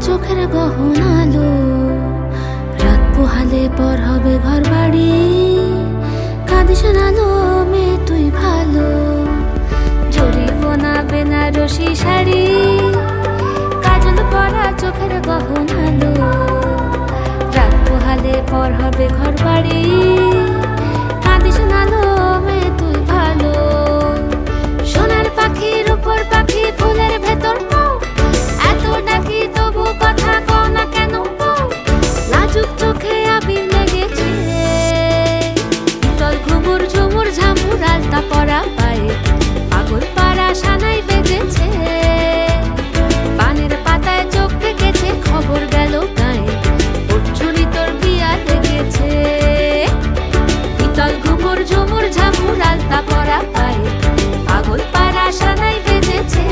চোখের গহন আলো, রাত পোহালে পর হবে ঘর বাড়ি। কাঁদিস না লো মেয়ে তুই ভালো, জরিগোনা বেনারসি শাড়ি, কাজল পরা চোখের গহন আলো, রাত পোহালে পর হবে ঘর বাড়ি। কাঁদিস না লো মেয়ে তুই ভালো। সোনার পাখির উপর পাখি ফুলের ভেতর পাও, এত ডাকি তবু কথা কও না কেন? লাজুক চোখে আবির লেগেছে, শীতল ঘুমুর ঝুমুর ঝামুর আলতা পরা পায়ে, পাগল পাড়া সানাই বেজেছে। পানের পাতায় চোখ থেকেছে, খবর গেল গায়ে, ওর ছুরি তোর বিয়া লেগেছে। শীতল ঘুমুর ঝুমুর ঝামুর আলতা পরা পায়ে, পাগল পাড়া সানাই বেজেছে।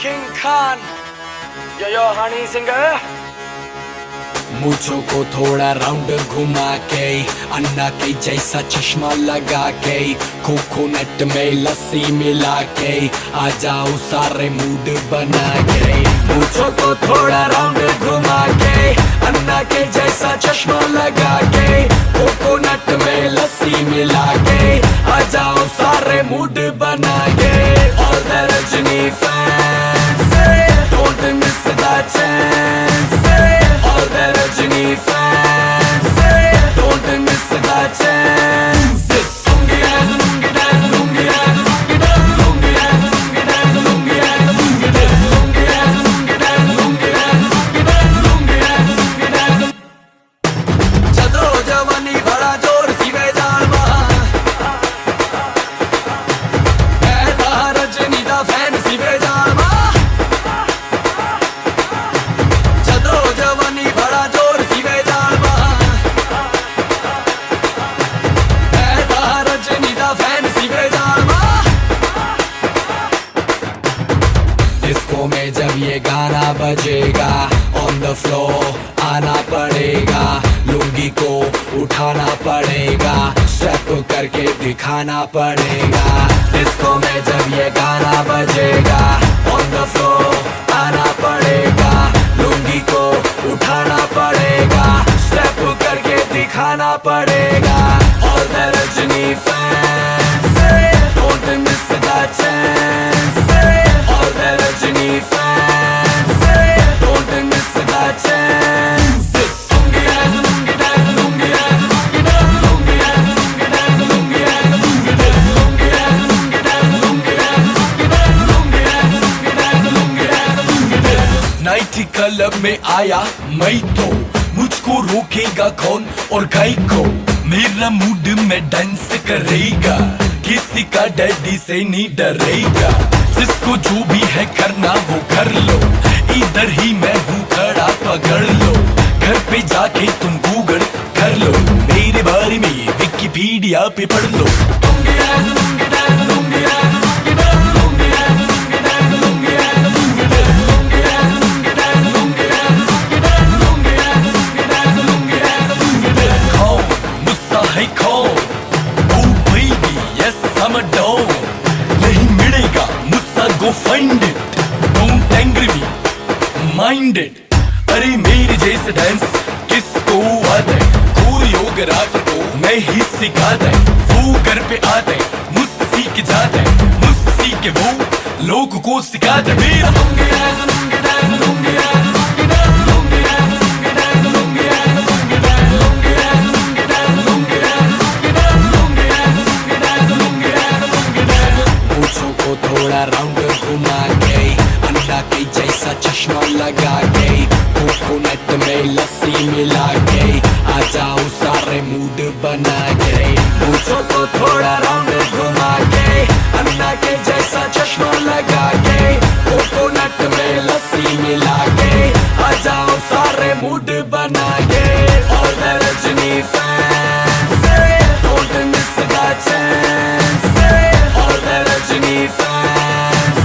King Khan, yo honey singer. मूछों को थोड़ा राउंड घुमा के अन्ना के जैसा चश्मा लगा के कोकोनट में लस्सी मिला के आ जाओ सारे मूड बना के। मूछों को थोड़ा राउंड घुमा के अन्ना के जैसा चश्मा लगा के कोकोनट में लस्सी मिला के आ जाओ सारे मूड बना के। All the Rajini fans, don't miss the chance. All the Rajini fans, don't miss the chance. Lungi dance, lungi dance, lungi dance, lungi dance, lungi dance, lungi dance, lungi dance, lungi dance, lungi dance, lungi dance, lungi dance, lungi dance, lungi dance. चलो जवानी बड़ा जोर सी बेजान रजनी दा fan सी बेजान चलो जवानी बड़ा जोर सी बेजान रजनी दा फैन सी बेजान। डिस्को में जब ये गाना बजेगा ऑन द फ्लोर आना पड़ेगा, लुंगी को उठाना पड़ेगा, स्टेप करके दिखाना पड़ेगा। डिस्को में जब ये गाना बजेगा ऑन द फ्लोर आना पड़ेगा, लुंगी को उठाना पड़ेगा, स्टेप करके दिखाना पड़ेगा। All the Rajini fans, don't miss the chance. All the Rajini fans, don't miss the chance. Lungi dance, lungi dance, lungi dance, lungi dance, lungi dance, lungi dance, lungi dance, lungi dance, lungi dance, lungi dance, lungi dance, lungi dance, lungi dance, lungi dance, lungi dance. Night club में आया मैं तो मुझको रोकेगा कौन और गाय को, मेरा मूड में डांस करेगा, किसी का डैडी से नहीं डरेगा। जिसको जो भी है करना वो कर लो, इधर ही मैं हूँ खड़ा पकड़ लो। घर पे जाके तुम गूगल कर लो, मेरे बारे में विकिपीडिया पे पढ़ लो। Lungi dance, lungi dance, lungi dance, lungi dance, lungi dance, lungi dance, lungi dance, lungi dance, lungi dance, lungi dance, lungi dance, lungi dance, lungi dance, lungi dance, lungi dance, lungi dance. कौन मुझसा है कौन? Oh baby, yes I'm a don. नहीं मिलेगा मुझसा go find it. Don't angry me, mind it. अरे मेरे जैसे डांस किसको आता है? कोरियोग्राफर को मैं ही सिखाता है, वो घर पे आता है मुझसे सीख जाता है, मुझसे सीख के वो लोगों को सिखाता है। मेरा lungi dance, lungi dance, lungi dance, lungi dance, lungi dance, lungi dance, lungi dance, lungi dance, lungi dance, lungi dance, lungi dance, lungi dance, lungi dance, lungi dance, lungi dance, lungi dance. मूंछों को थोड़ा राउंड घुमा के अन्ना के जैसा चश्मा लगा के कोकोनट में लस्सी मिला के आ जाओ सारे मूड बना के। मूंछों को थोड़ा राउंड घुमा के अन्ना के जैसा चश्मा लगा के कोकोनट में लस्सी मिला के आ जाओ सारे मूड बना के। All the Rajini fans, don't miss the chance. All the Rajini fans,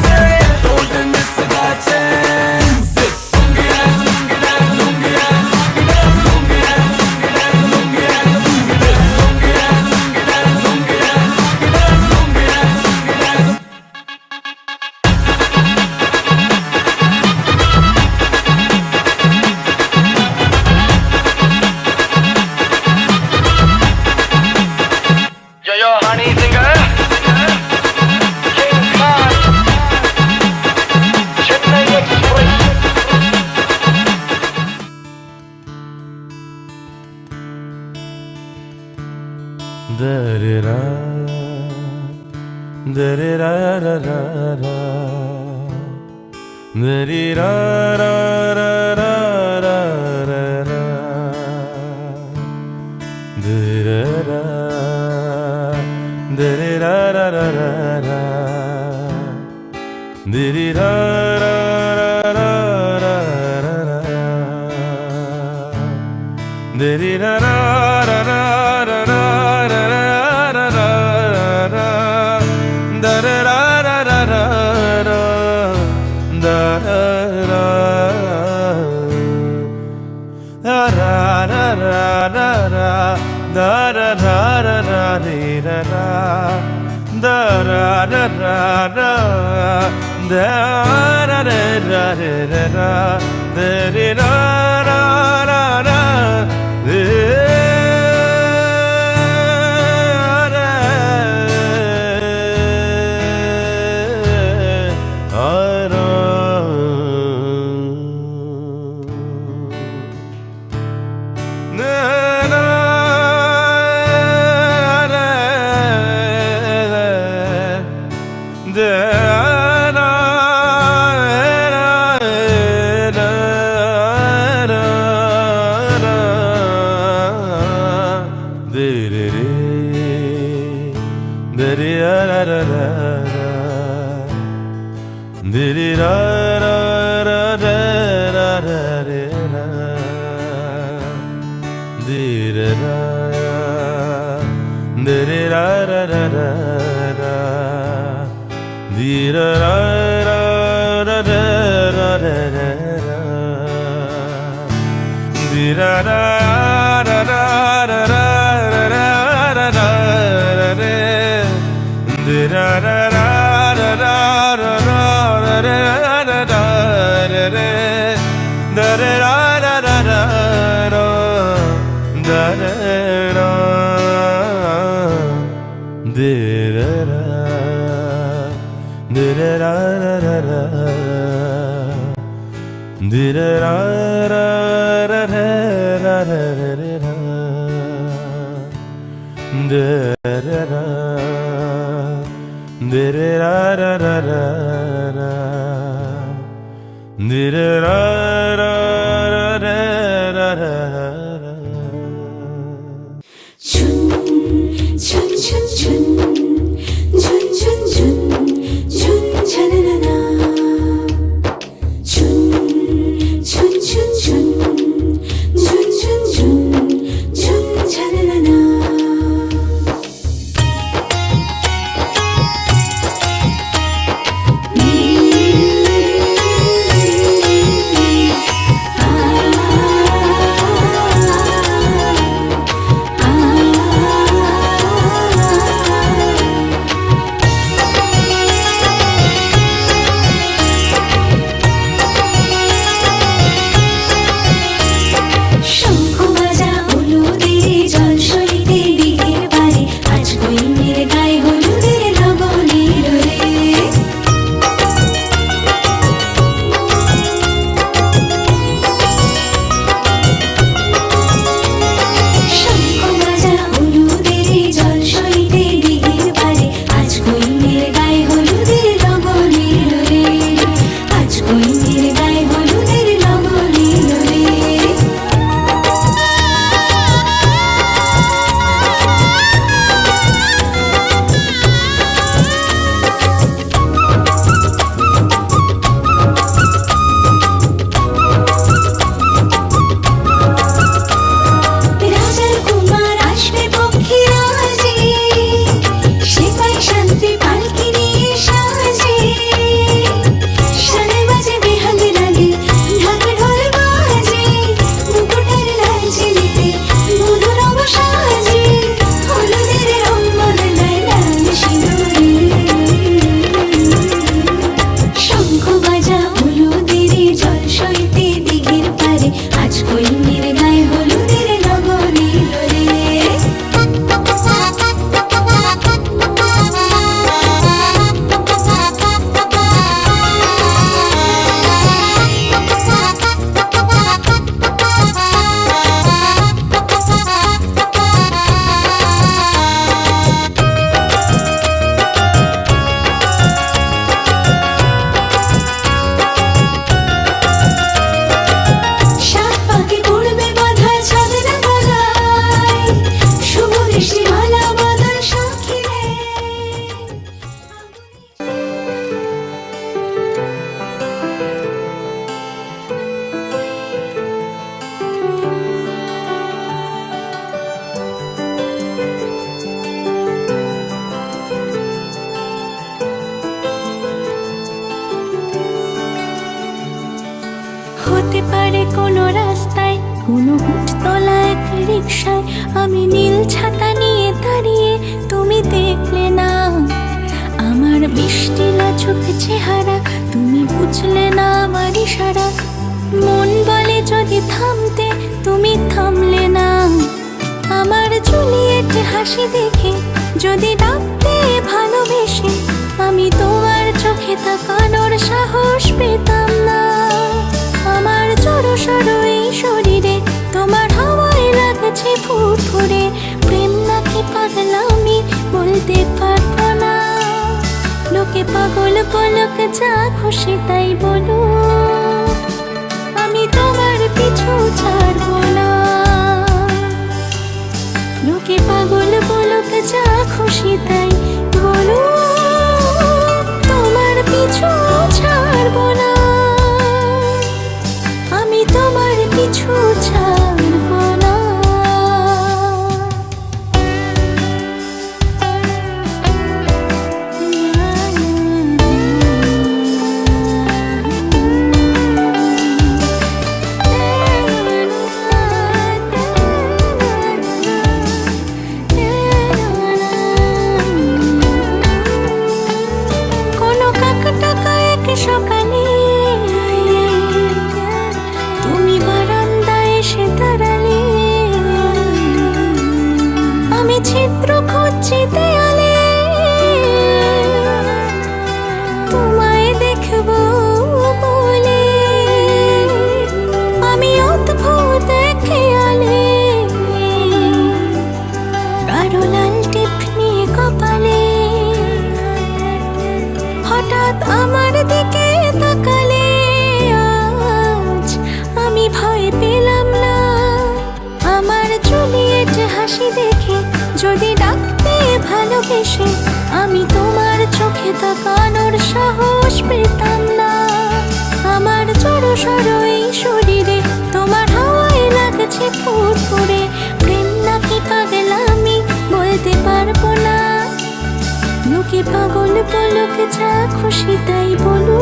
don't miss the chance. Lungi dance, lungi dance, lungi dance, lungi dance, lungi dance, lungi dance, lungi dance, lungi dance, lungi dance, lungi dance, lungi dance, lungi dance, lungi dance, lungi dance. Yo honey singer. King Khan, Chennai Express. Da-da-da, da-da-da-da-da-da, da-da-da-da-da-da-da, da-da-da, da-da-da-da-da-da, da-da-da-da-da-da, হতে পারে কোনো রাস্তায়, কোনো হুটতলা এক রিকশায় আমি নীল ছাতা নিয়ে দাঁড়িয়ে, তুমি দেখলে না আমার তোমার মিষ্টি লাজুক চেহারা, তুমি বুঝলে না আমার ইশারা। মন বলে যদি থামতে, তুমি থামলে না। আমার জুলিয়েট হাসি দেখে যদি ডাকতে ভালোবেসে, আমি তোমার চোখে তাকানোর সাহস পেতাম না। আমার জড়ো সড়ো এই শরীরে তোমার হাওয়ায় লাগছে ফুরফুরে। প্রেম নাকি পাগলামি বলতে পারবো না। লোকে পাগল বলুক, যা খুশি তাই বলো, আমি তোমার পিছু ছাড়বো না। লোকে পাগল বলুক, যা খুশি তাই বলো, তোমার পিছু ছাড়বো না। আমি তোমার পিছু ছাড়বো না। কোনো কাকটাকা এক সকালে তুমি বারান্দায় এসে দাঁড়ালে। আমি ছিদ্র খুঁজছি দেয়ালে, তোমায় দেখবো বলে। আমি অদ্ভুত খেয়ালে, কারো লাল টিপ নিয়ে কপালে। হঠাৎ আমার দিকে তাকালে, আজ আমি ভয় পেলাম না। আমার জুলিয়েট হাসি দেখে যদি ডাকতে ভালোবেসে, আমি তোমার চোখে তাকানোর সাহস পেতাম না। আমার জড়ো সড়ো এই শরীরে তোমার হাওয়ায় লাগছে ফুরফুরে। প্রেম নাকি পাগলামি বলতে পারবো না। লোকে পাগল বলুক, যা খুশি তাই বলো,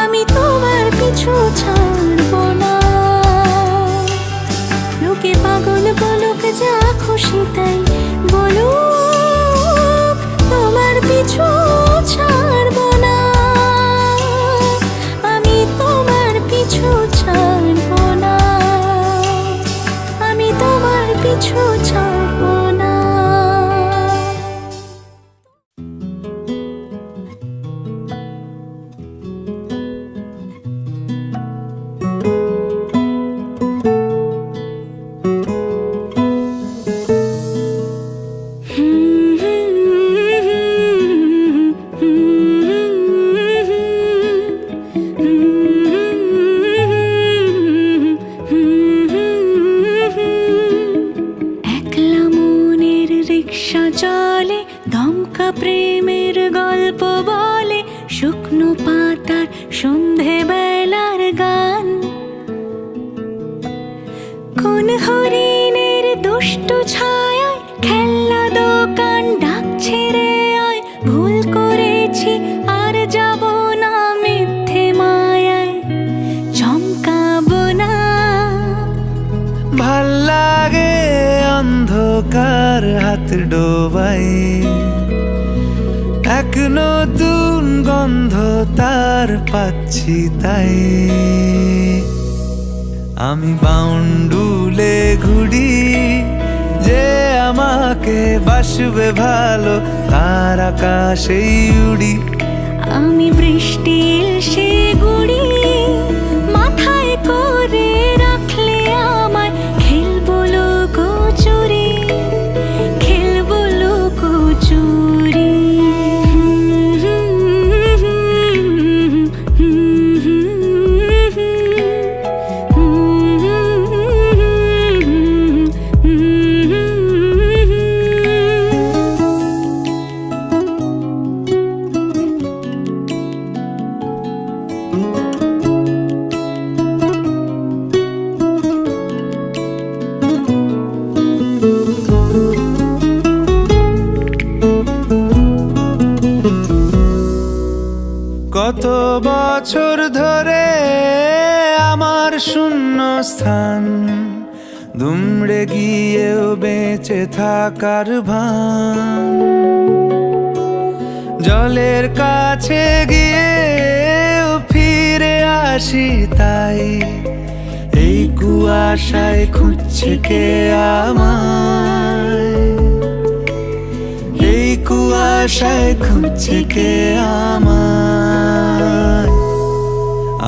আমি তোমার পিছু ছাড়বো না। লোকে পাগল বলুক, যা খুশি তাই বলো, তোমার পিছু ছাড়বো না। আমি তোমার পিছু ছাড়বো না। আমি তোমার পিছু ছাড়বো না। একলা মনের রিক্সা চলে, দমকা প্রেমের গল্প বলে। শুকনো পাতার সন্ধে বেলার গান, কোন হরিণের দুষ্ট ছায়ায় খেলনা দোকান ডাকছে রে আয়। ভুল করেছি আর যাব না মিথ্যে মায়ায়, চমকাবো না। ভাল লাগে অন্ধকার হাত ডোবাই, এক নতুন গন্ধ তার পাচ্ছি তাই। আমি বাউন্ডুলে ঘুরি, যে আমাকে বাসবে ভালো তার আকাশেই উড়ি। আমি বৃষ্টির সে গুড়ি, মাথায় করে রাখলে আমায়। খেলবো লুকোচুরি, খেলবো লুকোচুরি। কত বছর ধরে আমার শূন্য স্থান, দুমড়ে গিয়েও বেঁচে থাকার ভান। জলের কাছে গিয়ে ফিরে আসি তাই এই কুয়াশায় খুঁজছে কে আমায়, এই কুয়াশায় খুঁজছে কে আমায়।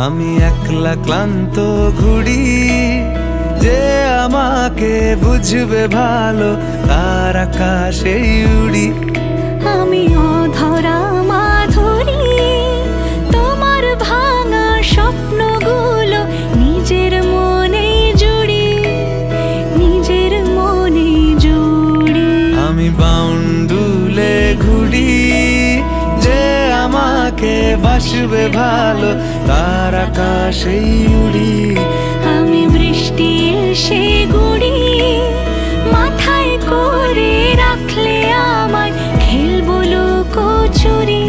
আমি একলা ক্লান্ত ঘুরি, যে আমাকে বুঝবে ভালো তার আকাশে উড়ি। আমি অধরা মাধুরী, তোমার ভাঙা স্বপ্নগুলো নিজের মনে জুড়ি, নিজের মনে জুড়ি। আমি বাউন্ডুলে ঘুরি, যে আমাকে বাসবে ভালো তার আকাশে উড়ি। আমি বৃষ্টি এসে গুড়ি, মাথায় করে রাখলে আমায় খেলবো লুকোচুরি,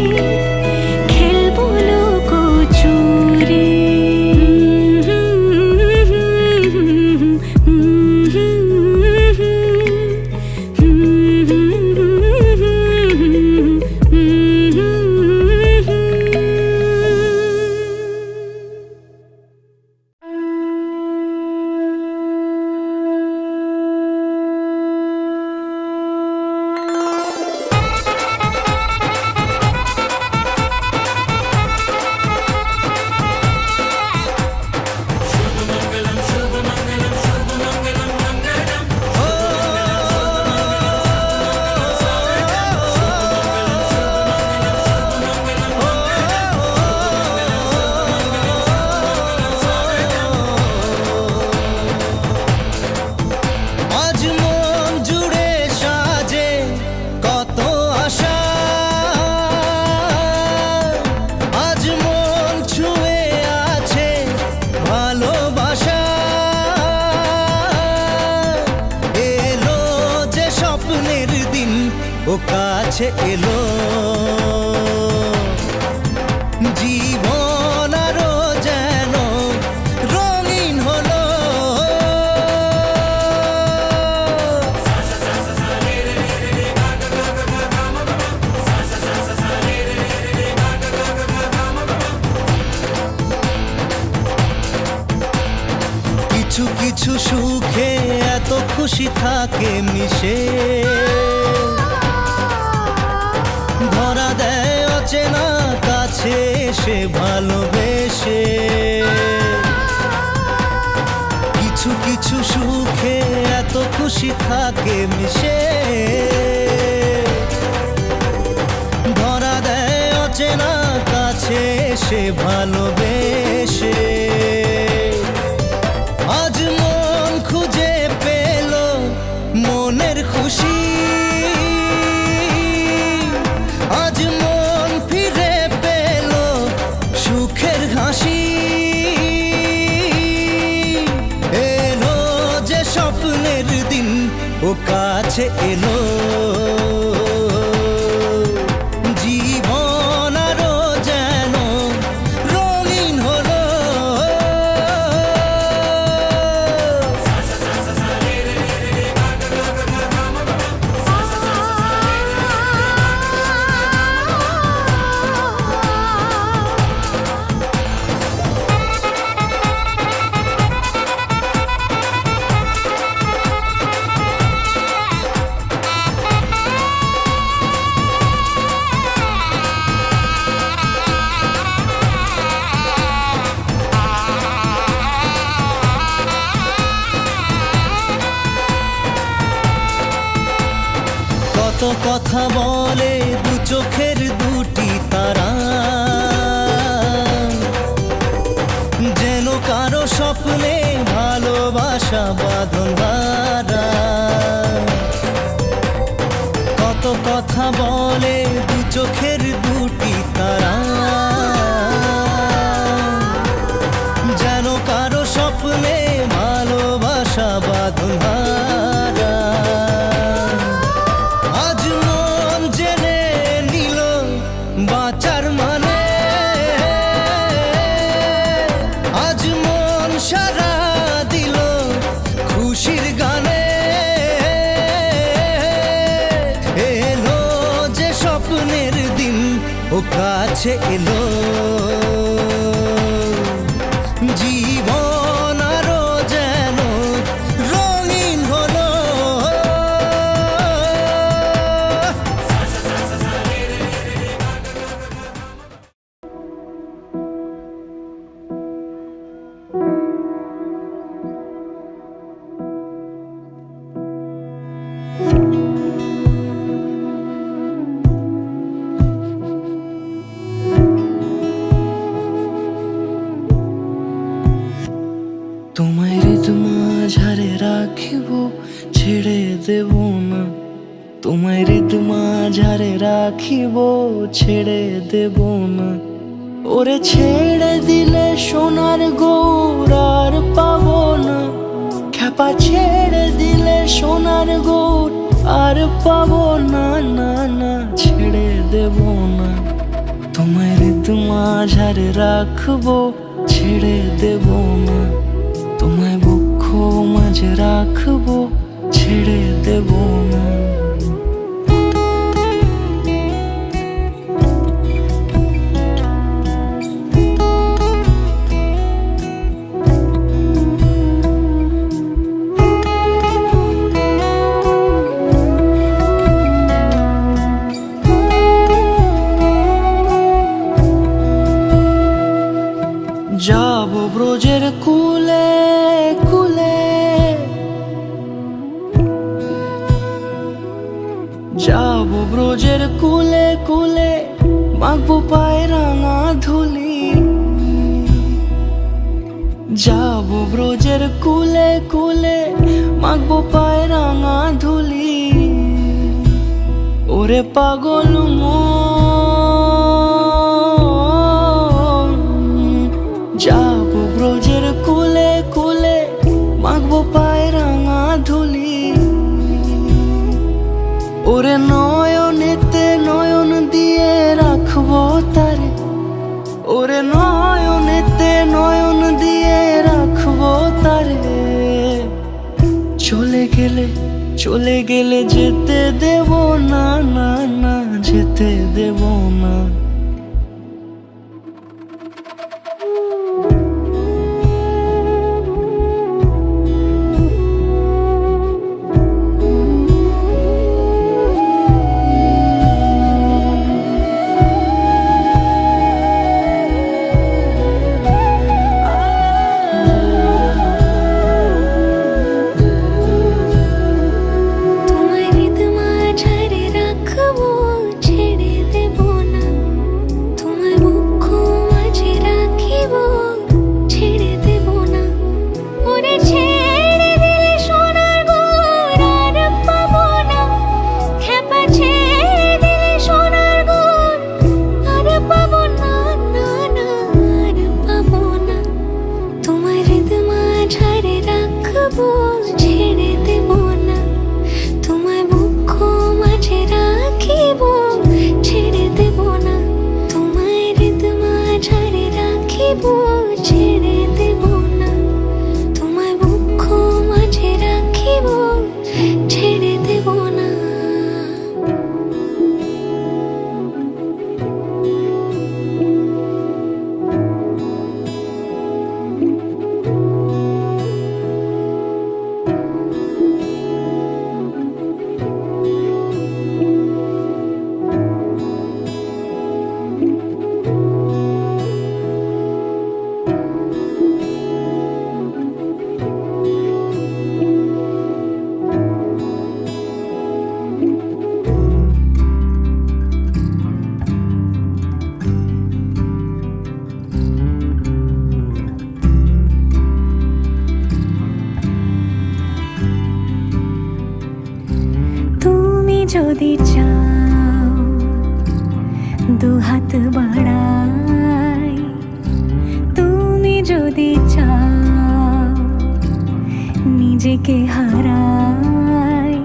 খেলবো লুকোচুরি। আজ মন জুড়ে সাজে কত আশা, আজ মন ছুঁয়ে আছে ভালোবাসা। এলো যে স্বপ্নের দিন ও কাছে এলো, জীবন আরো যেন রঙিন হলো। কিছু কিছু সুখে এত খুশি থাকে মিশে, ধরা দেয় অচেনা কাছে এসে ভালোবেসে। কিছু কিছু সুখে এত খুশি থাকে মিশে, ধরা দেয় অচেনা কাছে এসে ভালোবেসে। আজ মন খুঁজে পেল মনের খুশি, আজ মন ফিরে পেল সুখের হাসি। এলো যে স্বপ্নের দিন ও কাছে এলো, জীবন আরো যেন রঙিন হলো। কত কথা বলে দু চোখের দুটি তারা, যেন কারো স্বপ্নে ভালোবাসা বাঁধন হারা। কত কথা বলে দু চোখের দুটি তারা, যেন কারো স্বপ্নে ভালোবাসা বাঁধন হারা। আজ মন জেনে নিল বাঁচার মানে, আজ মন সারা দিল খুশির গানে। এলো যে স্বপ্নের দিন কাছে এলো জীবন আরো যেন রঙিন হলো। তোমায় ঋতু মাঝারে রাখিব ছেড়ে দেব না, তোমায় ঋতু মাঝারে রাখিব ছেড়ে দেব না। ওরে ছেড়ে দিলে সোনার গৌর আর পাবো না, খ্যাপা ছেড়ে দিলে সোনার গৌর আর পাবো না, না না ছেড়ে দেব না। তোমায় ঋতু মাঝারে রাখবো ছেড়ে দেব না, তোমায় বক্ষ মাঝে রাখবো ছেড়ে দেব না। যাব ব্রজের কুলে কুলে, যাব ব্রজের কুলে কুলে, মাখবো পায়ে রাঙা ধুলি। যাব ব্রজের কুলে কুলে, মাখবো পায়ে রাঙা ধুলি। ওরে পাগল যাব ব্রজের কুলে কুলে, মাখবো পায়ে রাঙা ধুলি। ওরে নয়নেতে নয়ন দিয়ে রাখবো তারে, ওরে নয়নেতে নয়ন দিয়ে রাখবো তারে। চলে গেলে যেতে দেব না, না না যেতে দেব না। যদি চাও দুহাত বাড়াই, তুমি যদি চাও নিজেকে হারাই,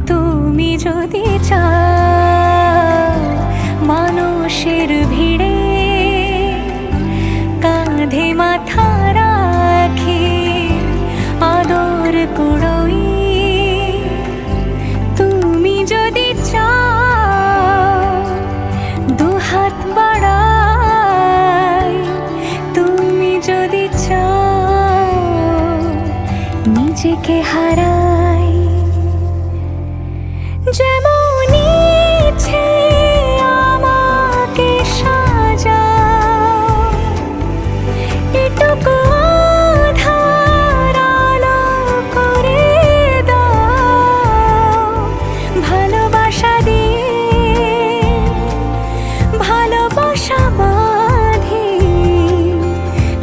তুমি যদি চাও মানুষের ভিড়ে কাঁধে মাথা রাখি আদর কুড়োই, যদি চাও দুহাত নিজেকে হারাই যেমন ইচ্ছে আমাকে সাজাও এটুকু আধার আলো করে দাও ভালোবাসা দিয়ে ভালোবাসা বাঁধি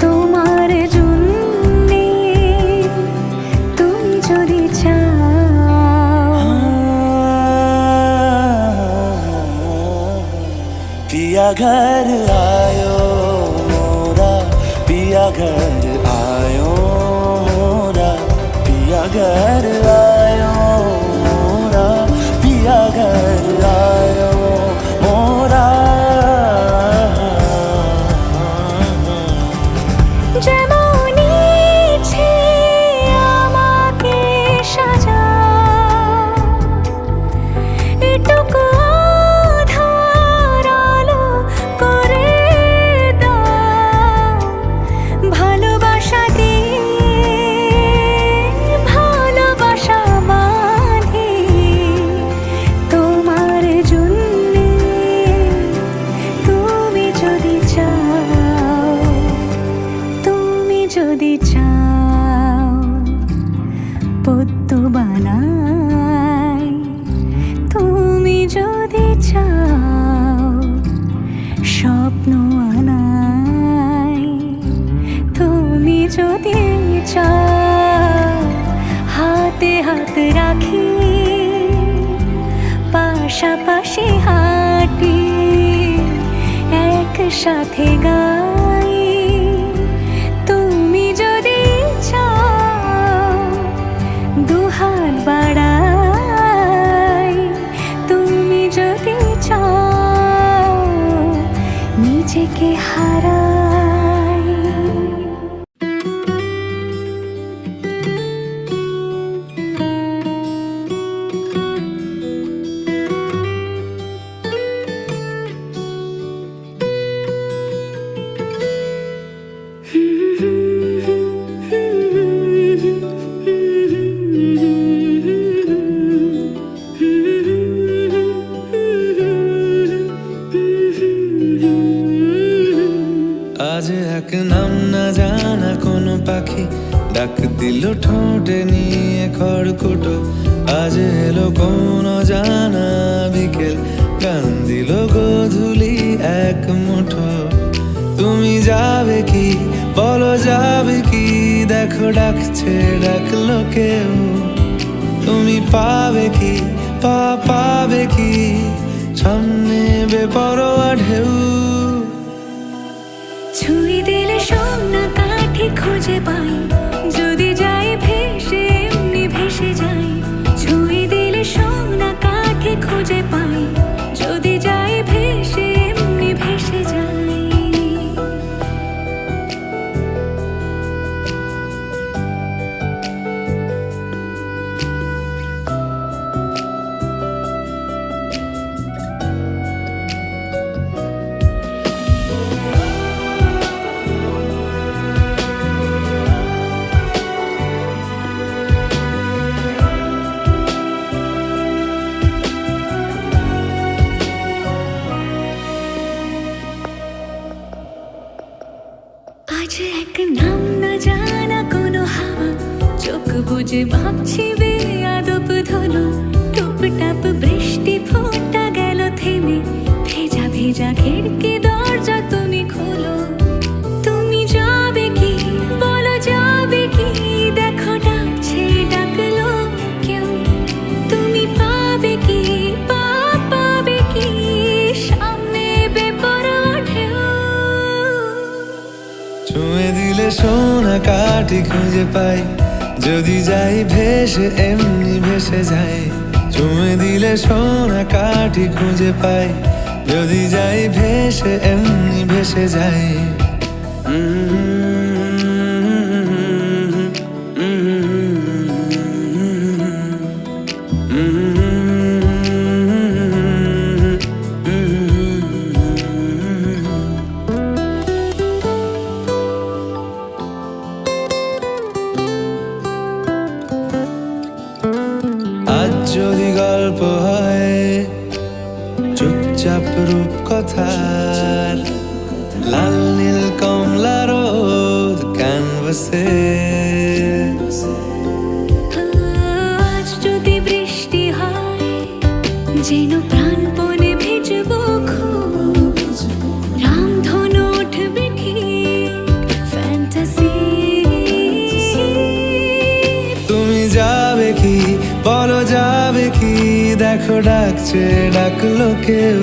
তোমার জন্যে তুমি যদি চাও पिया घर आयो मोरा पिया घर आयो मोरा पिया घर आयो मोरा पिया घर आयो मोरा যেমন ইচ্ছে আমাকে সাজাও এটুকু আধার আলো করে দাও ভালোবাসা দিয়ে ভালোবাসা বাঁধি তোমার জন্যে তুমি যদি চাও তুমি যদি চাও পদ্ম বানাই তুমি যদি চাও স্বপ্ন আনাই তুমি যদি চাও হাতে হাত রাখি পাশাপাশি হাঁটি একসাথে গাই তুমি যদি চাও দুহাত বাড়াই তুমি যদি চাও নিজেকে হারাই আজ এক নাম না জানা কোনো পাখি ডাক দিল ঠোঁটে নিয়ে খড়কুটো আজ এলো কোন জানা বিকেল গান দিল গোধূলি এক মুঠো তুমি যাবে কি বলো যাবে কি দেখো ডাকছে ডাকলো কেউ তুমি পাবে কি পাবে কি সামনে বেপরোয়া ঢেউ ছুঁই দিলে সোনা কাঠি খুঁজে পাই যদি যাই ভেসে এমনি ভেসে যাই ছুঁই দিলে সোনা কাঠি খুঁজে পাই যদি যাই ভেসে এমনি ভেসে যাই আজ এক নাম না জানা কোনো হাওয়া চোখ বুঝে ভাবছি বেয়াদব ধলো টুপটাপ বৃষ্টি ফোঁটা গেল থেমে ভেজা ভেজা খিড়কি দরজা তুমি খোলো তুমি যাবে কি বলো যাবে কি দেখো ডাকছে ডাকলো কেউ তুমি পাবে কি পাবে কি সামনে বেপরোয়া ঢেউ ছুঁয়ে দিলে সোনা কাঠি খুঁজে পাই যদি যাই ভেসে এমনি ভেসে যাই ছুঁয়ে দিলে সোনা কাঠি খুঁজে পাই যদি যাই ভেসে এমনি ভেসে যাই চুপচাপ রূপ কথার লাল নীল কমলা রোদ ক্যানভাসে। আজ যদি বৃষ্টি হয় যেন প্রাণপণে ভিজবো খুব, রামধনু উঠবে ঠিক ফ্যান্টাসি। তুমি যাবে কি বলো যাবে কি, দেখো ডাকছে ডাকলো কেউ।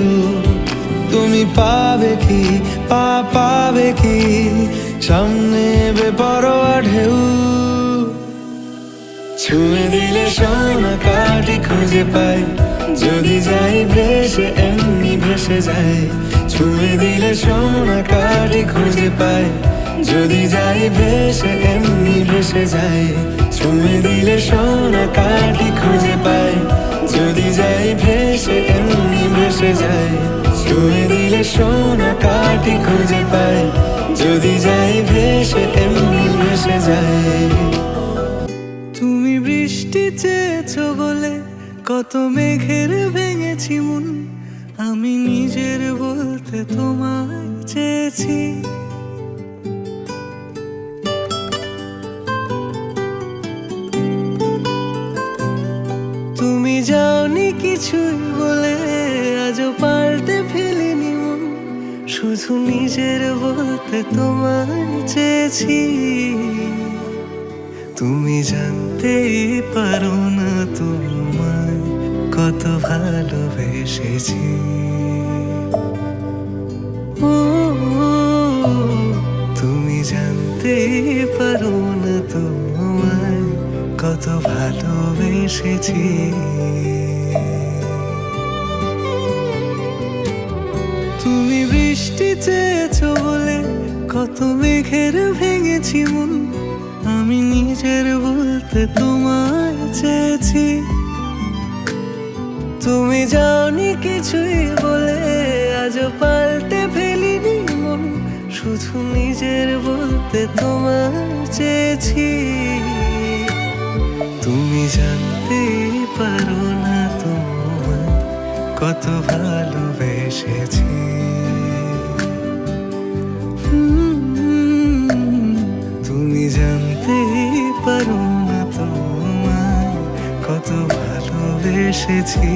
তুমি পাবে কি পাবে কি, সামনে বেপরোয়া ঢেউ। ছুঁয়ে দিলে সোনা কাঠি খুঁজে পাই, যদি যাই ভেসে এমনি ভেসে যায়। ছুঁয়ে দিলে সোনা কাঠি খুঁজে পাই, যদি যাই ভেসে এমনি ভেসে যায়। ছুঁয়ে দিলে সোনা কাঠি খুঁজে পাই, যদি যাই ভেসে এমনি ভেসে যায়। ছুঁয়ে দিলে সোনা কাঠি খুঁজে পাই, যদি যাই ভেসে এমনি ভেসে যায়। তুমি বৃষ্টি চেয়েছো বলে কত মেঘের ভেঙেছি মন, আমি নিজের বলতে তোমায় চেয়েছি। তুমি যাওনি কিছুই বলে আজও পাল্টে ফেলিনি মন, শুধু নিজের বলতে তোমায় চেয়েছি। তুমি জানতেই পারো না তোমায় কত ভালোবেসেছি। ও তুমি জানতেই পারো না তোমায় কত ভালোবেসেছি। তুমি বৃষ্টি চেয়েছো বলে কত মেঘের ভেঙেছি মন, আমি নিজের বলতে তোমায় চেয়েছি। তুমি যাওনি কিছুই বলে আজও পাল্টে ফেলিনি মন, শুধু নিজের বলতে তোমায় চেয়েছি। তুমি জানতেই পারো না তোমায় কত ভালোবেসেছি। তুমি জানতেই পারো না তোমায় কত ভালোবেসেছি।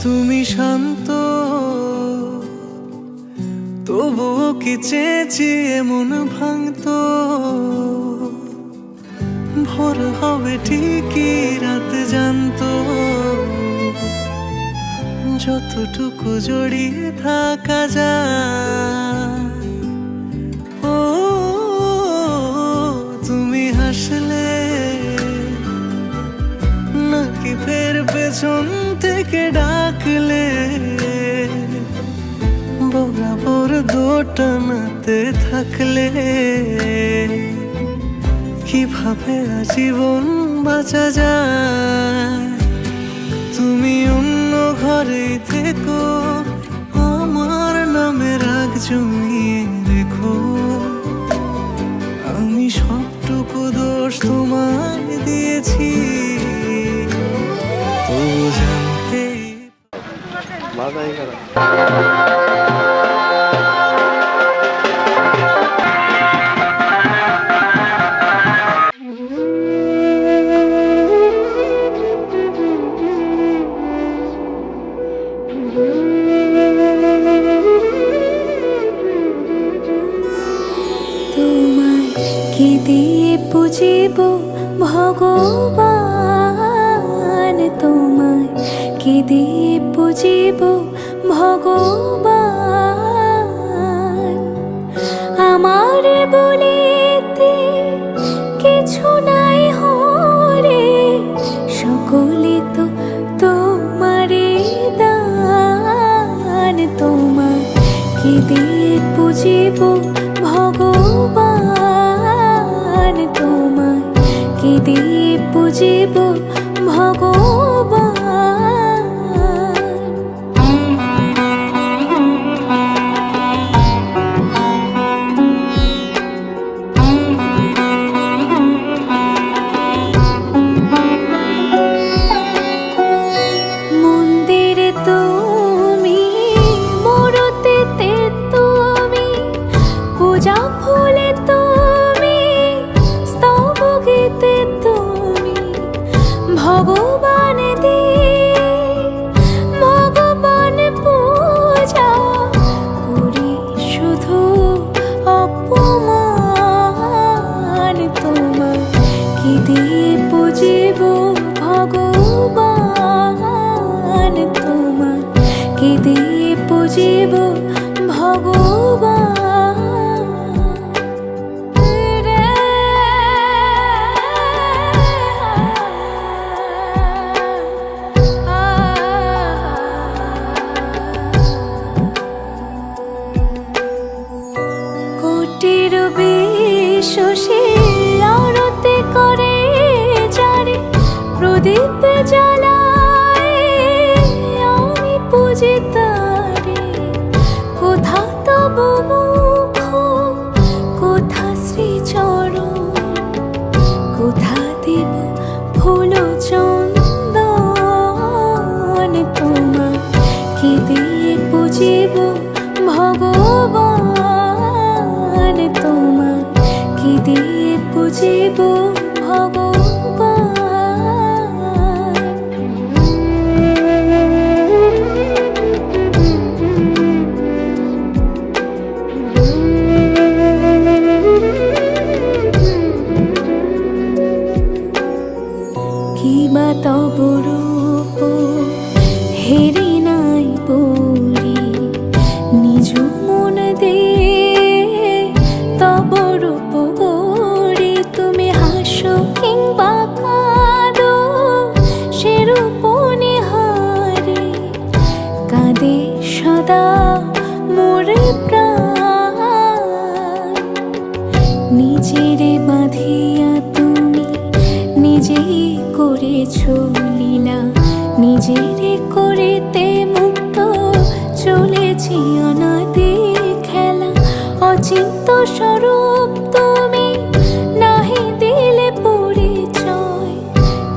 তুমি শান্ত তবুও কি চেয়েছি মন ভাঙতো, ভোর হবে ঠিকই রাত জানতো। যতটুকু জড়িয়ে থাকা যায়, ও তুমি হাসলে নাকি ফের পেছন থেকে ডাকলে, বরাবর দোটানাতে থাকলে কিভাবে আজীবন বাঁচা যায়। তুমি অন্য ঘরে থেকো, আমার নামে রাগ জমিয়ে রেখো, আমি সবটুকু দোষ তোমায় দিয়েছি। তো জানতে তোমায় কি দিয়ে বুঝিব ভগবান, তোমায় কি দিয়ে বুঝিব ভগবান। আমার বলিতে কিছু নাই হরে, সকলে তো তোমারে দান। তোমায় কি দিয়ে বুঝিব ভগবান। পুজিব ভগবান। মন্দিরে তুমি, মূর্তিতে তুমি, পূজা ফুলে তুমি, স্তব গীতে তুমি, ভগবান ভগবান পূজা করি শুধু অপমান তোমার। কি দিয়ে পুজিব ভগবান তোমার, কি দিয়ে পুজিব ভগবান। কোটির বিশ্বসে আরতি করে যারে, প্রদীপ জ্বালায় আমি পুজি তারে। কোথা তব মুখ, কোথা শ্রীচরণ, কোথা দেব ফুল চন্দন তোমার। কি দিয়ে পুজিব ভগবান তোমার, কি দিয়ে পুজিব ভগবান। কিবা তব রূপ হেরি নাই পড়ি, নিজ মন দিয়ে তব রূপ গড়ি। তুমি হাসো কিংবা কাঁদো সে রূপ নিহারে, কাঁদে সদা মোর প্রাণ। নিজেরে বাঁধিয়া তুমি নিজেই করেছ লীলা, নিজেরে করেতে মুক্ত চলেছি অনাদি খেলা। অচিন্ত স্বরূপ তুমি নাহি দিলে পরিচয়,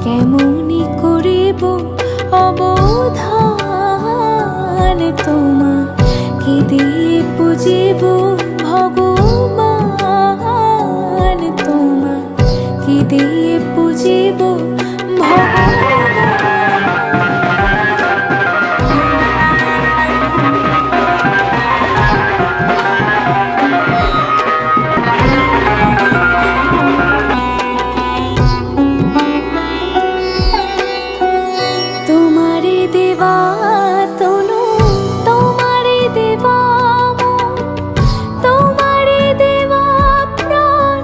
কেমনি করিব অবধান তোমার। কি দিয়ে পুজিব ভগবান তোমার, কি দিয়ে পুজিব ভগবান। তোমারে দেবা তনু, তোমারে দেবা মন, তোমারে দেবা প্রাণ,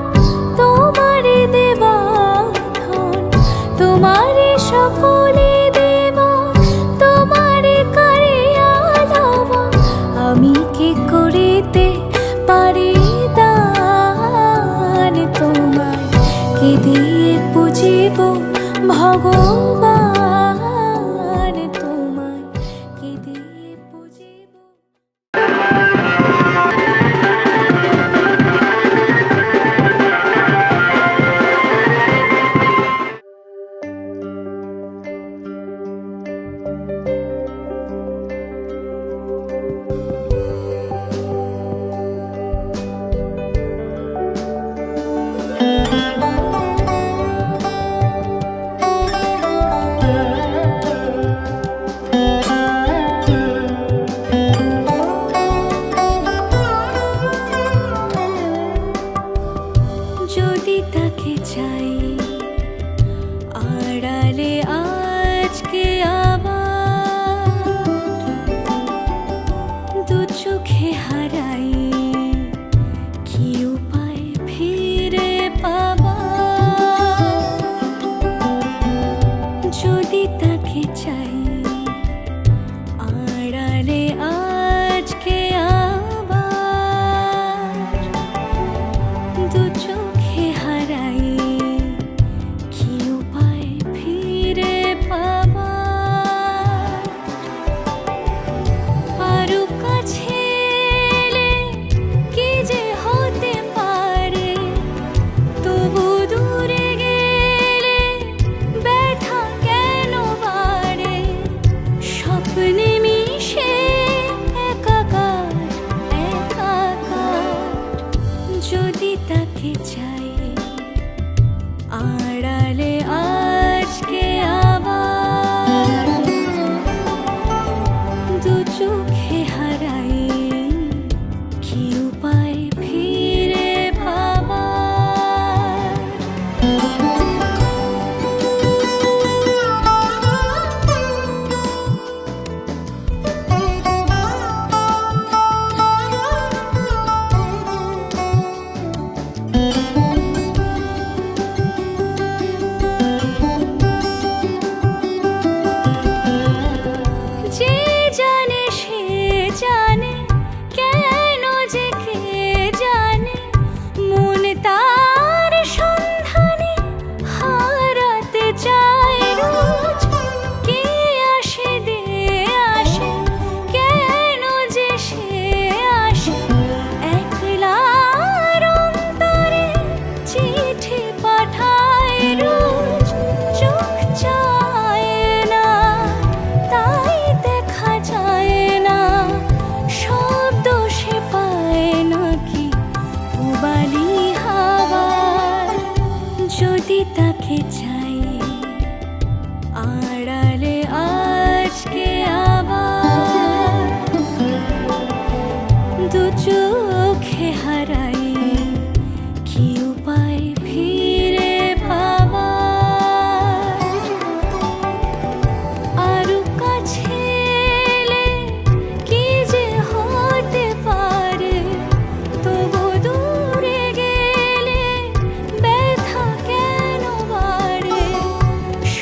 তোমারে দেবা ধন, তোমারে সকলে দেবা, তোমারে কারিয়া লওয়া। আমি কি করিতে পারি দান তোমার, কি দিয়ে পুজিব ভগবান তোমার, কি দিয়ে পুজিব। যদি তাকে চাই আড়ালে আজকে আবার, দু চোখে হারাই কি উপায় ফিরে পাবার। যদি তাকে চাই আড়ালে আজকে আবার, দু চোখে হারাই কি উপায়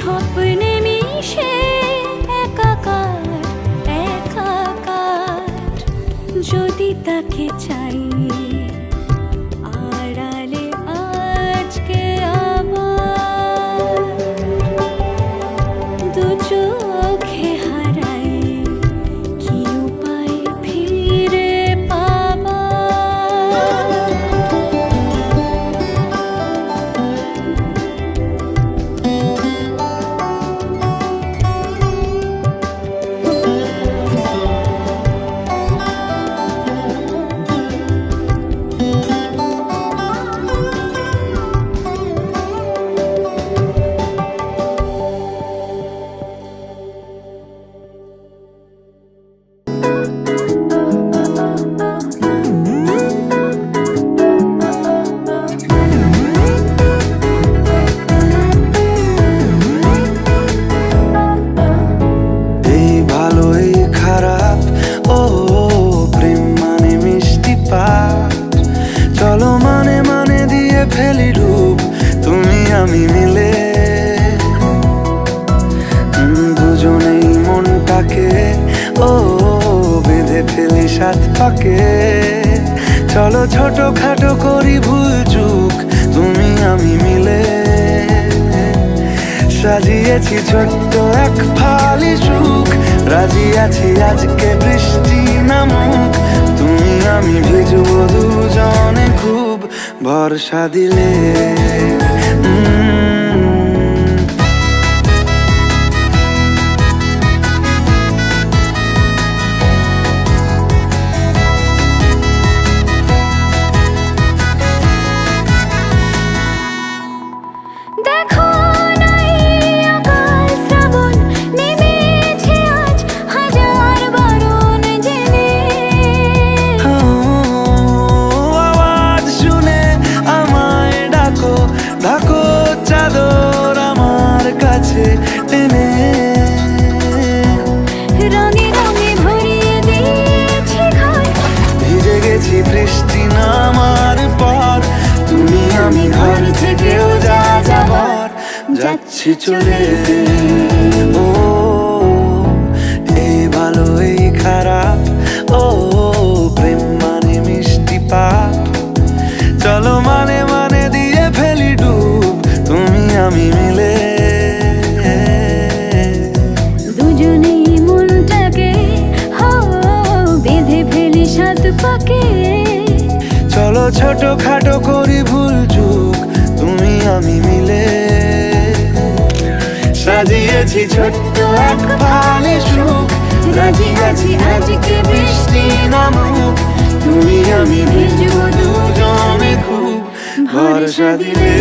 স্বপ্নে মিশে একাকার একাকার, যদি তাকে চাই আড়ালে আজকে আবার দু চোখে হারাই, কি উপায় ফিরে পাবার? এই ভালো এই খারাপ, ও প্রেম মানে মিষ্টি পাঠ। চলো মানে মানে দিয়ে ফেলি রূপ, তুমি আমি মিলে। দুজনেই মনটাকে ও বেঁধে ফেলি সাত পাকে। চলো ছোট খাটো করি ভুল চুক, তুমি আমি মিলে। সাজিয়েছি ছোট্ট এক ফালি সুখ, রাজি আছি আজকে বৃষ্টি নামুক। তুমি আমি ভিজবো দুজনে খুব, ভরসা দিলে। দেখো নাই আকাল শ্রাবণ, নেমেছে আজ হাজার বারণ জেনে। আওয়াজ শুনে আমায় ডাকো, ডাকো চাদর আমার কাছে টেনে। রঙে রঙে ভরিয়ে দিয়েছি ঘর, ভিজে গেছি বৃষ্টি নামার পর। তুমি আমি ঘর থেকেও যা যাবার, যাচ্ছি চলে। ও এই ভালো এই খারাপ, ও প্রেম মানে মিষ্টি পাপ। চলো মানে মানে দিয়ে ফেলি ডুব, তুমি আমি মিলে। দুজনেই মনটাকে হো বেঁধে ফেলি সাত পাকে। চলো ছোট খাটো করি ভুল চুক, তুমি আমি মিলে। সাজিয়েছি ছোট্ট এক ফালি সুখ, রাজি আছি আজকে বৃষ্টি নামুক। তুমি আমি ভিজবো দুজনে খুব, ভরসা দিলে।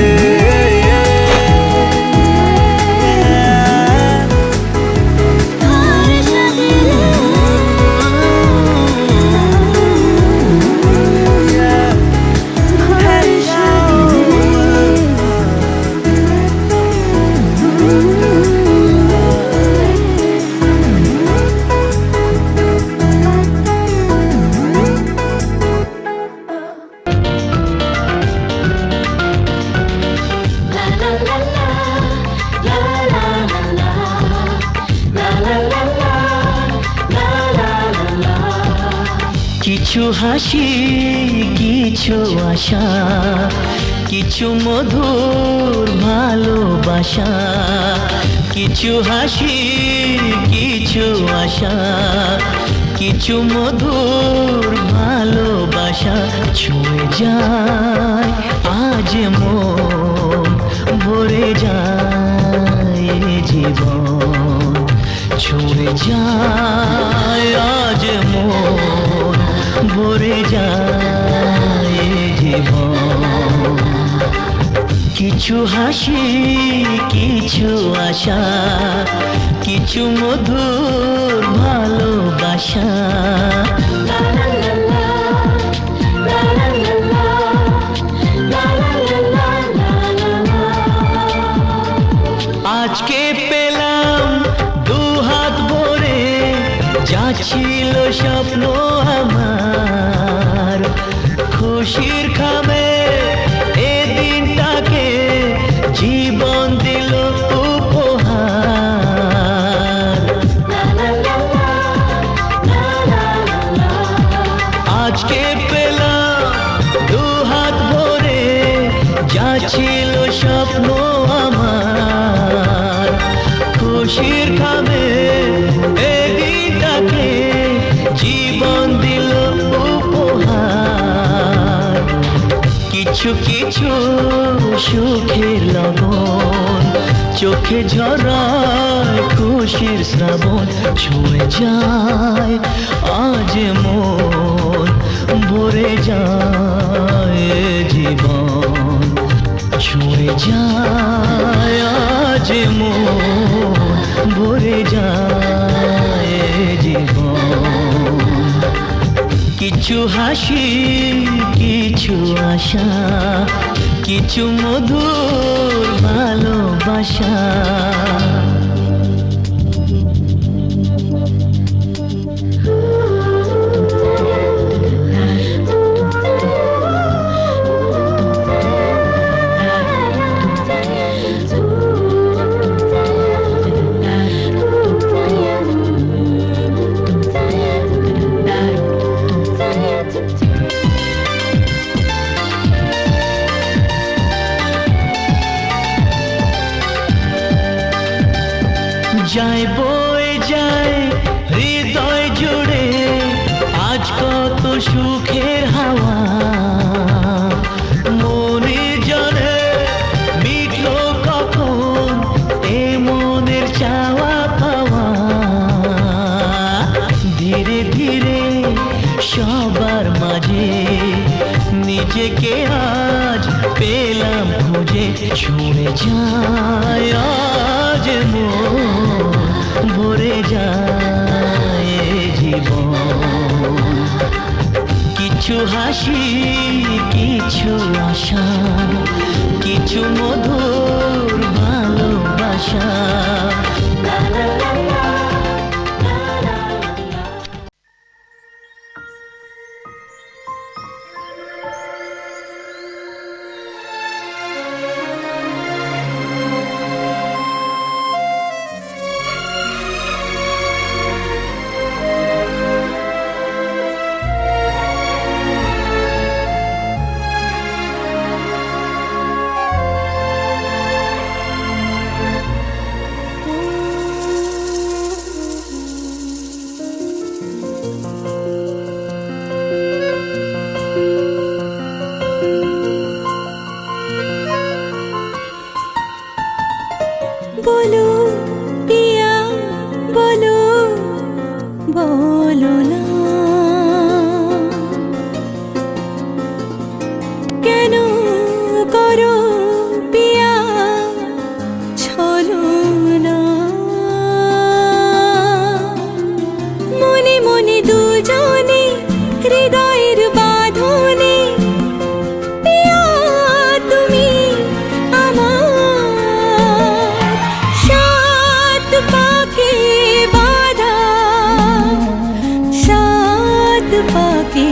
ভরসা দিলে। ভরসা কিছু হাসি, কিছু আশা, কিছু মধুর ভালোবাসা। কিছু হাসি, কিছু আশা, কিছু মধুর ভালোবাসা। ছুঁয়ে যায় আজ মন, ভরে যায় এ জীবন। ছুঁয়ে যায় আজ মন, ভরে যায় এ জীবন। কিছু হাসি, কিছু আশা, কিছু মধুর ভালোবাসা। আজকে পেলাম দু হাত ভরে, যা ছিল স্বপ্ন আমার। খুশির খামে এ দিনটাকে জীবন দিল উপহার। ছিল স্বপ্ন আমার, খুশির খাবে এদিনটাকে জীবন দিল উপহার। কিছু কিছু সুখের লগন চোখে ঝরায় খুশির শ্রাবণ, ছুঁয়ে যায় আজ মন, ভরে যায় জীবন, ছুঁয়ে যায় আজ মন, ভরে যায় জীবন। কিছু হাসি, কিছু আশা, কিছু মধুর ভালোবাসা। যায় বয়ে যায় হৃদয় জুড়ে আজ কত সুখের হাওয়া, মনে জানে মিটলো কখন এ মনের চাওয়া পাওয়া। ধীরে ধীরে সবার মাঝে নিজেকে আজ পেলাম খুঁজে, ছুঁয়ে যায় আজ মন, ভরে যায় জীবন। কিছু হাসি, কিছু আশা, কিছু মধুর ভালোবাসা। বলো পিয়া বলো, বলো না কেন করো পিয়া ছলনা। মনে মনে দুজনে হৃদয়ের বাঁধনে পিয়া তুমি আমার, সাত পাকে বাঁধা, সাত পাকে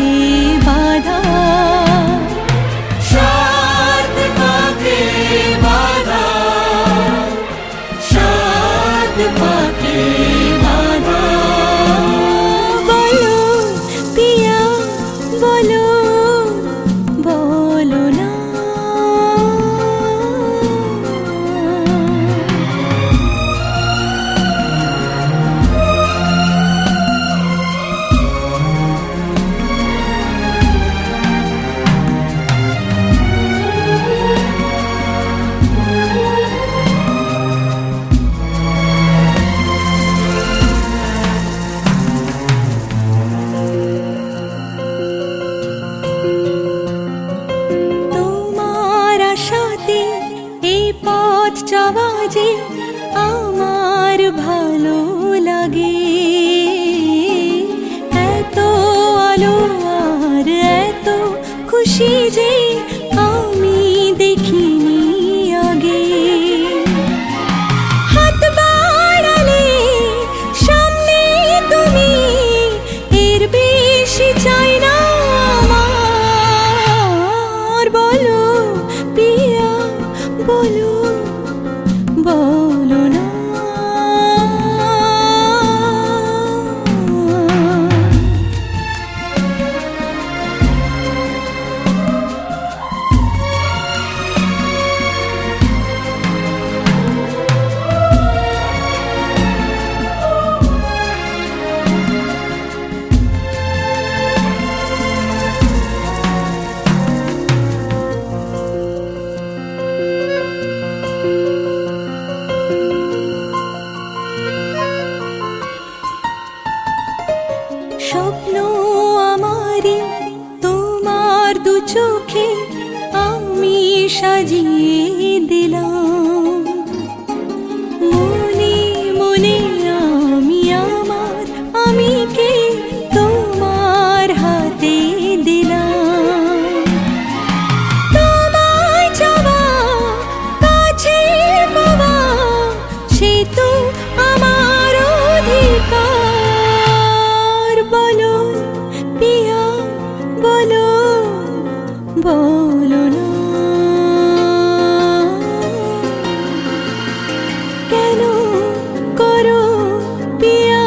বাঁধা, সাত পাকে বাঁধা, সাত পাকে বাঁধা। বলো পিয়া বলো, বলো না সাজিয়ে দিলাম মনে মনে আমি আমার আমিকে তোমার হাতে দিলাম তোমায় চাওয়া কাছে পাওয়া সে তো আমার অধিকার বলো পিয়া বলো বলো না কেন করো পিয়া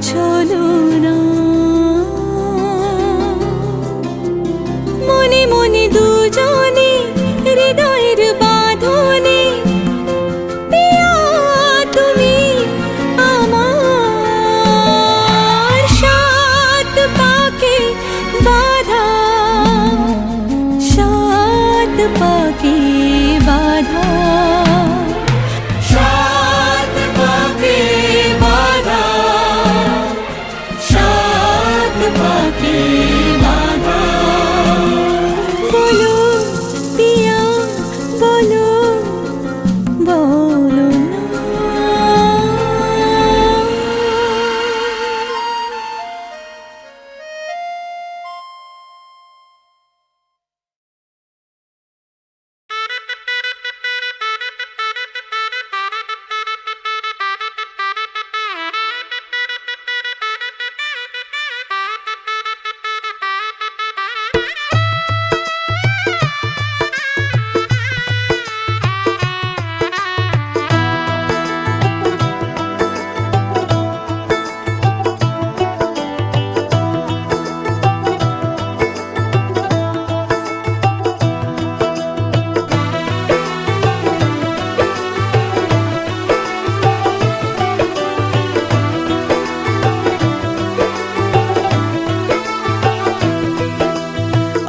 চলো না মনে মনে দুজনে হৃদয়ের বাঁধনে পিয়া তুমি আমার সাত পাকে বাধা সাত পাকে বাধা সাত পাকে বাধা সাত পাকে বাধা বলো পিয়া বলো বলো না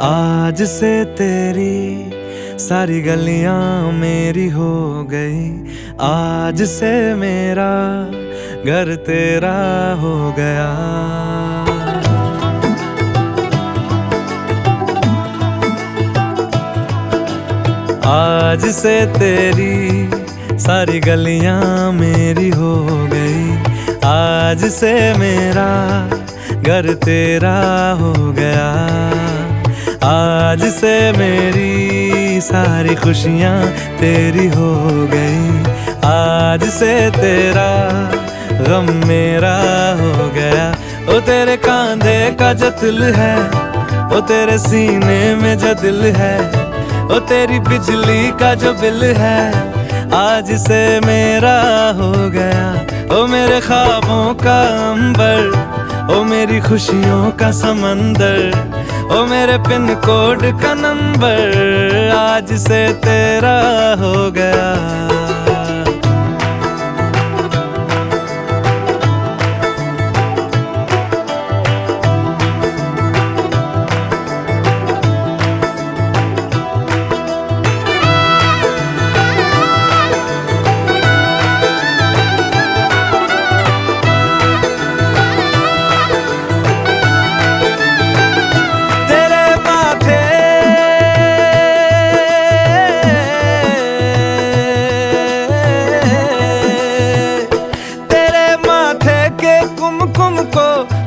आज से तेरी सारी गलियां मेरी हो गई आज से मेरा घर तेरा हो गया आज से तेरी सारी गलियां मेरी हो गई आज से मेरा घर तेरा हो गया आज से मेरी सारी खुशियाँ तेरी हो गई आज से तेरा गम मेरा हो गया ओ तेरे कांधे का जो दिल है ओ तेरे सीने में जो दिल है ओ तेरी बिजली का जो बिल है आज से मेरा हो गया ओ मेरे ख्वाबों का अंबर ओ मेरी खुशियों का समंदर ओ मेरे पिन कोड का नंबर आज से तेरा हो गया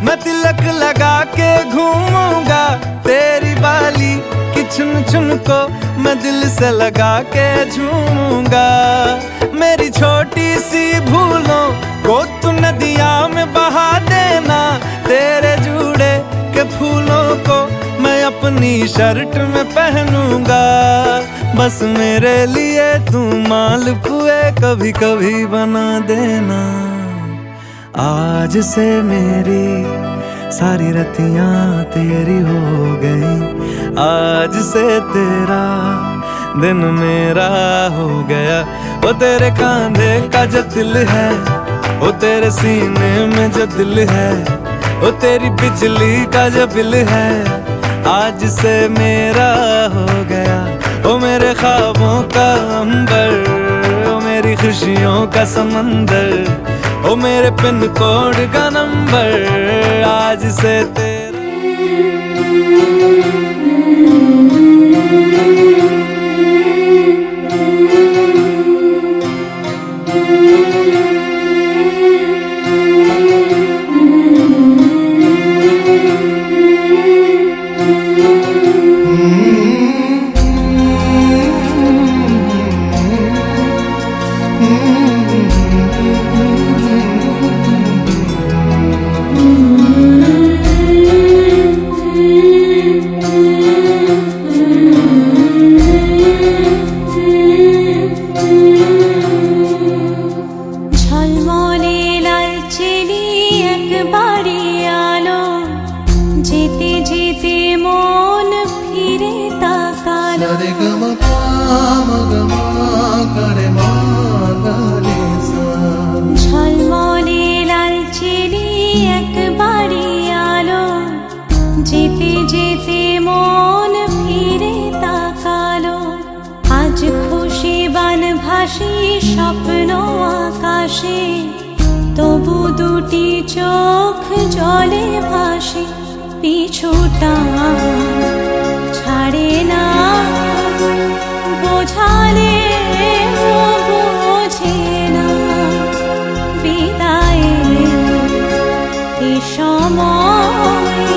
मैं तिलक लगा के घूमूंगा तेरी बाली की चुन चुन को मैं दिल से लगा के झूमूंगा मेरी छोटी सी भूलों को तू नदिया में बहा देना तेरे जूड़े के फूलों को मैं अपनी शर्ट में पहनूंगा बस मेरे लिए तू मालपुए कभी कभी बना देना आज से मेरी सारी रतियां तेरी हो गई आज से तेरा दिन मेरा हो गया ओ तेरे कांधे का जो दिल है ओ तेरे सीने में जो दिल है ओ तेरी बिजली का जो बिल है आज से मेरा हो गया ओ मेरे ख्वाबों का अंबर ओ मेरी खुशियों का समंदर ओ मेरे पिन कोड का नंबर आज से तेरा ঝলমলে লাল চেলি একবারে আলো, যেতে যেতে মন ফিরে তাকালো। ঝলমলে লাল চেলি একবারে আলো, যেতে যেতে মন ফিরে তাকালো। আজ খুশি বান ভাসি স্বপ্ন আকাশে, তবু দুটি চোখ জলে ভাসে। পিছুটা ছাড়ে না, বোঝালে বোঝে না। বিদায়ের এ সময়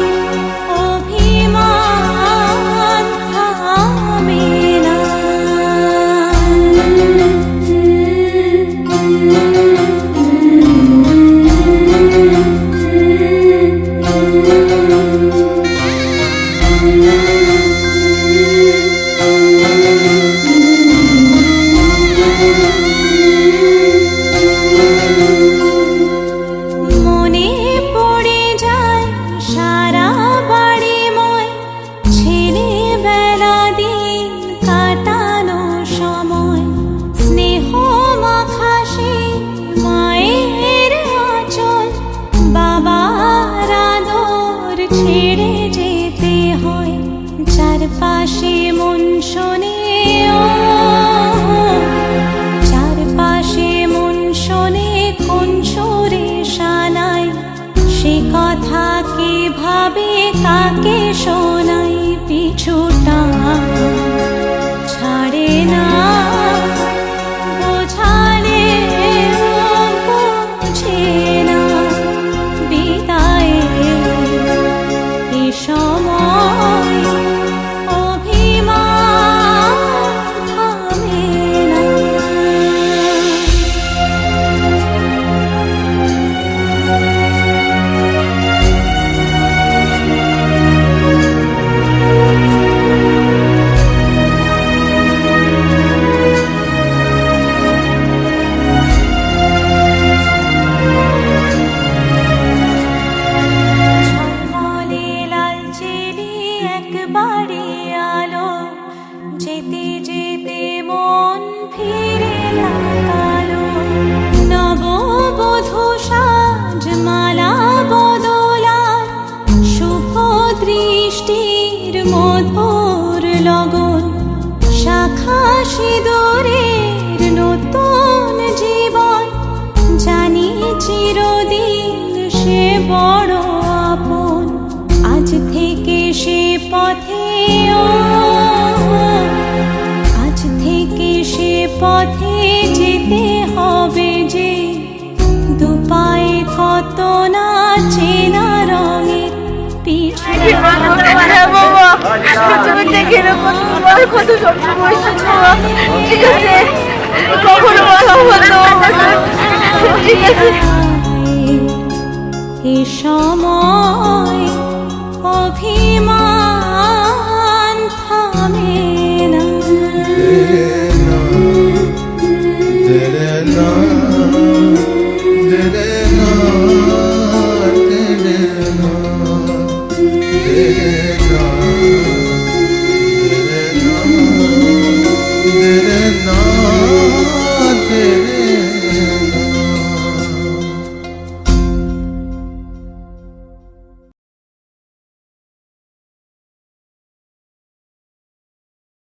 অভিমান থামে না। মনে পড়ে যায় সারা বাড়িময়, ছেলেবেলা দিন কাটানো সময়। স্নেহ মাখা সেই মায়ের আঁচল, বাবার আদর ছেড়ে যেতে হয়। চারপাশে মন শোনে ও, চারপাশে মন শোনে কোন সুরে শানাই। সে কথা কে ভাবে কাকে শোনাই। পিছুটা ছাড়ে না, বোঝালে বোঝে না। বিদায়ের এ সময় অভিমান থামে না। ঝলমলে লাল চেলি একবারে আলো, যেতে যেতে মন ফিরে তাকালো। নববধূ সাজ মালা বদলার, শুভ দৃষ্টির মধুর লগন। শাখা সিঁদুরের নতুন জীবন, জানি চিরদিন সে বড় আপন। আজ থেকে সে পথে ও, আজ থেকে সে পথে যেতে হবে যে। দুপায়ে কত না চেনা রঙের পিছনে। তুমি দেখে এরকম তোমার কত সবসময় ঠিক আছে, কখনো বলা হতো